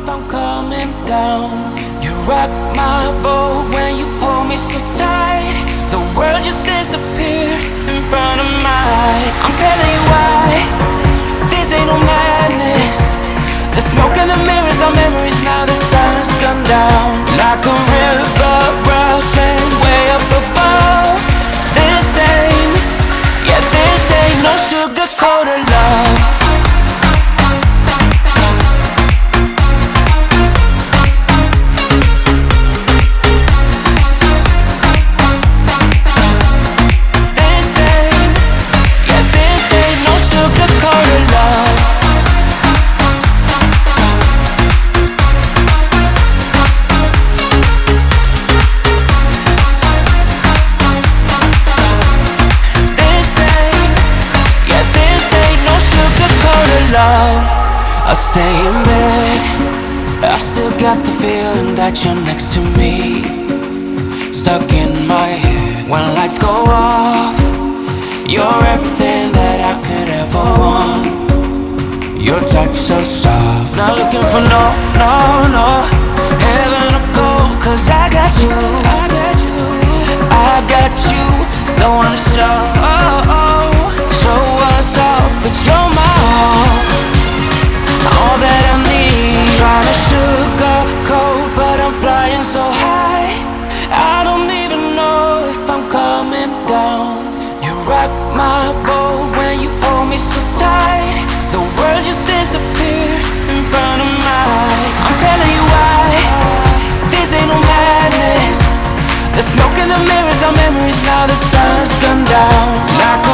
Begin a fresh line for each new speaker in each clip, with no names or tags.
if I'm coming down. You rock my boat when you hold me so tight. The world just disappears in front of my eyes. I'm telling you why, this ain't no madness. The smoke and the mirrors are memories now. The sun's gone down like a river rushing way up above. This ain't, yeah, this ain't no sugar-coated love. I stay in bed, I still got the feeling that you're next to me. Stuck in my head when lights go off. You're everything that I could ever want. Your touch so soft, not looking for no heaven or gold, 'cause I got you, I got you. Don't wanna show us off, but you're my all that I need. Trying to sugarcoat, but I'm flying so high. I don't even know if I'm coming down. You rock my boat when you hold me so tight. The world just disappears in front of my eyes. I'm telling you why, this ain't no madness. The smoke and the mirrors are memories now. The sun's gone down like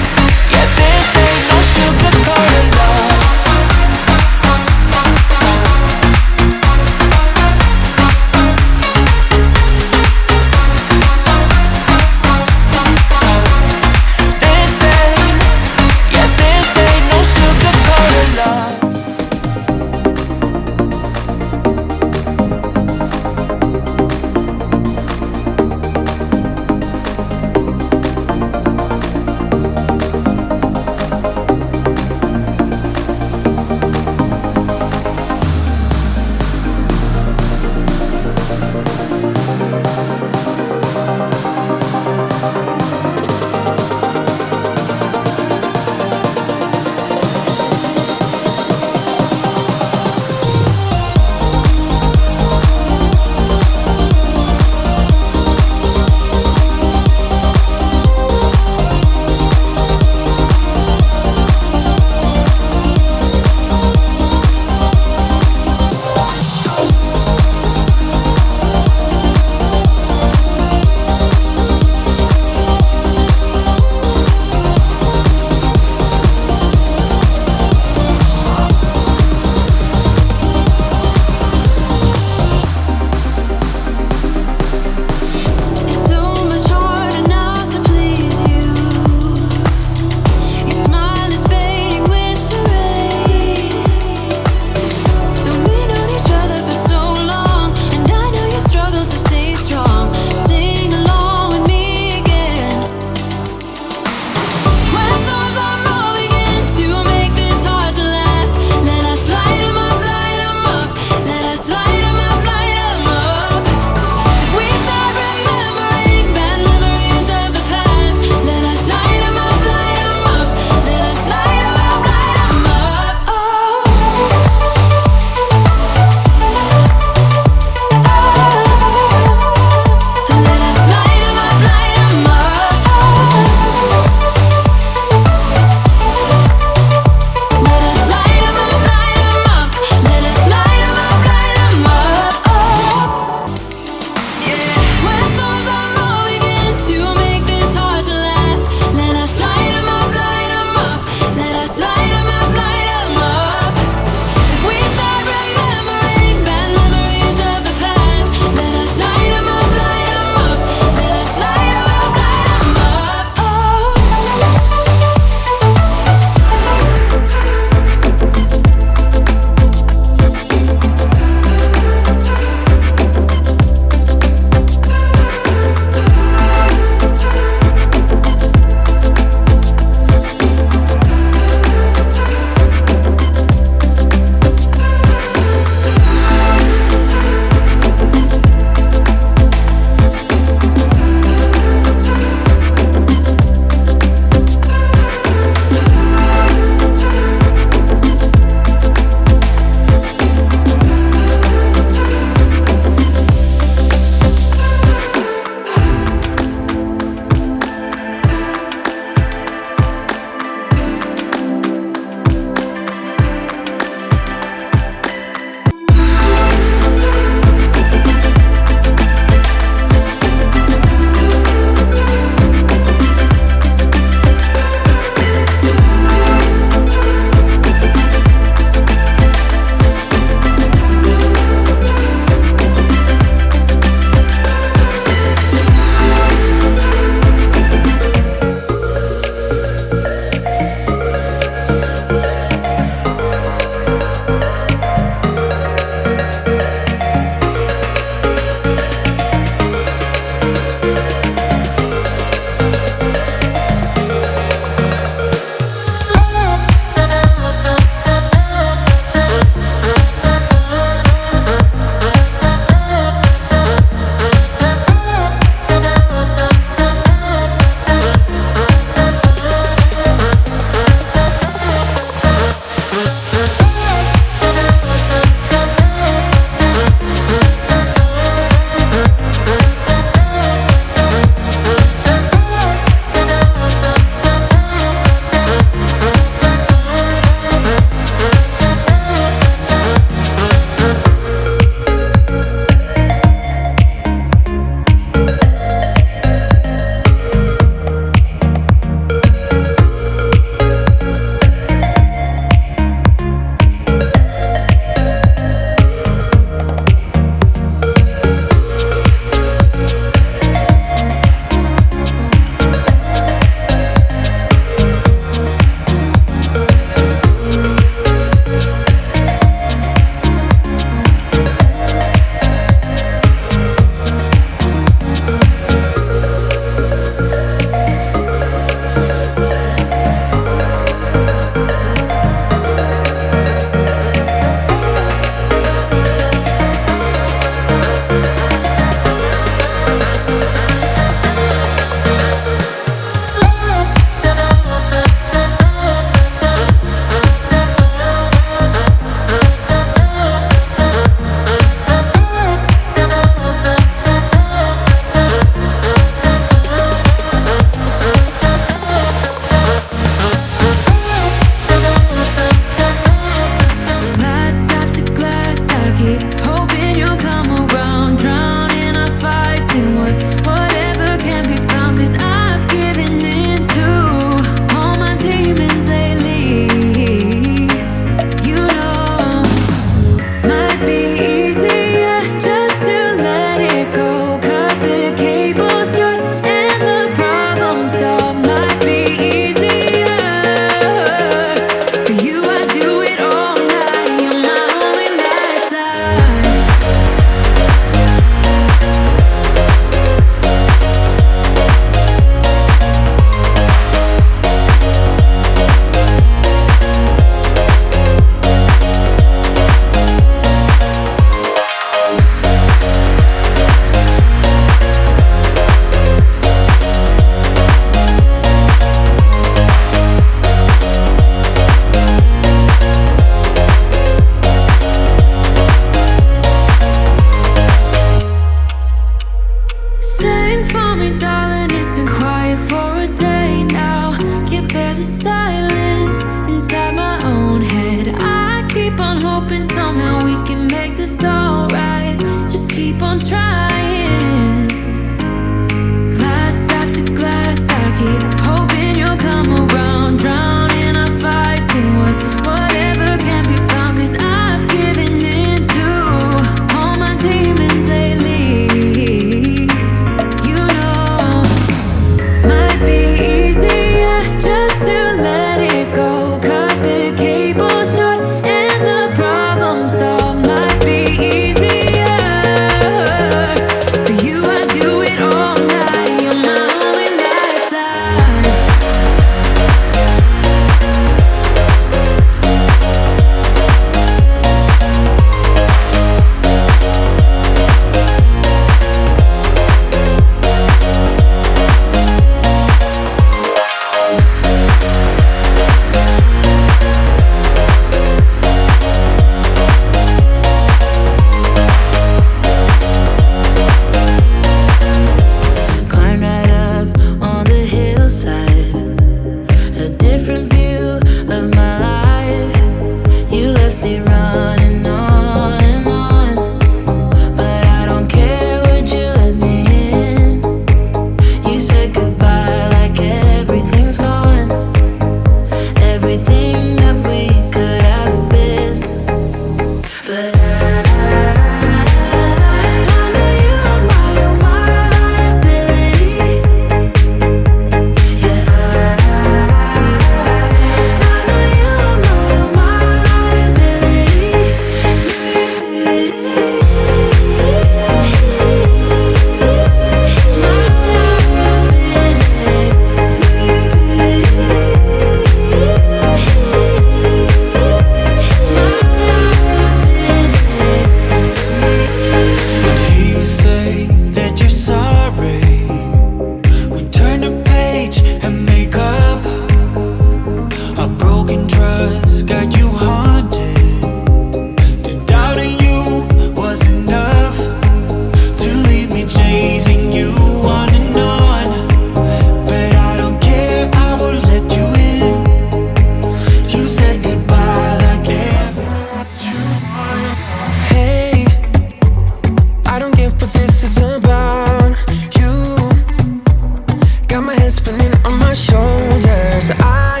burning on my shoulders. I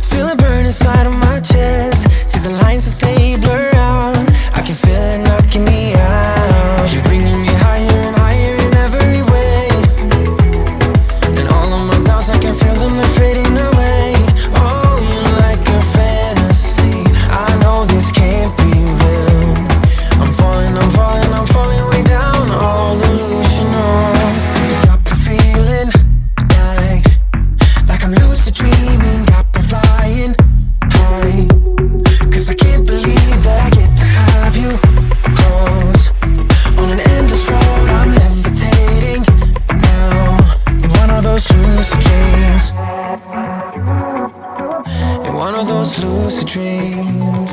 feel it burn inside of my chest. See the lines as they blur out. I can feel it knocking me out. You're bringing me higher and higher in every way. And all of my doubts, I can feel them, they're fading away. Oh, you're like a fantasy. I know this can't be real. I'm falling, I'm falling, I'm falling way down. All delusional. Got me feeling like I'm lucid dreaming. Got me flying high. 'Cause I can't believe that I get to have you close. On an endless road, I'm levitating now. In one of those lucid dreams. In one of those lucid dreams.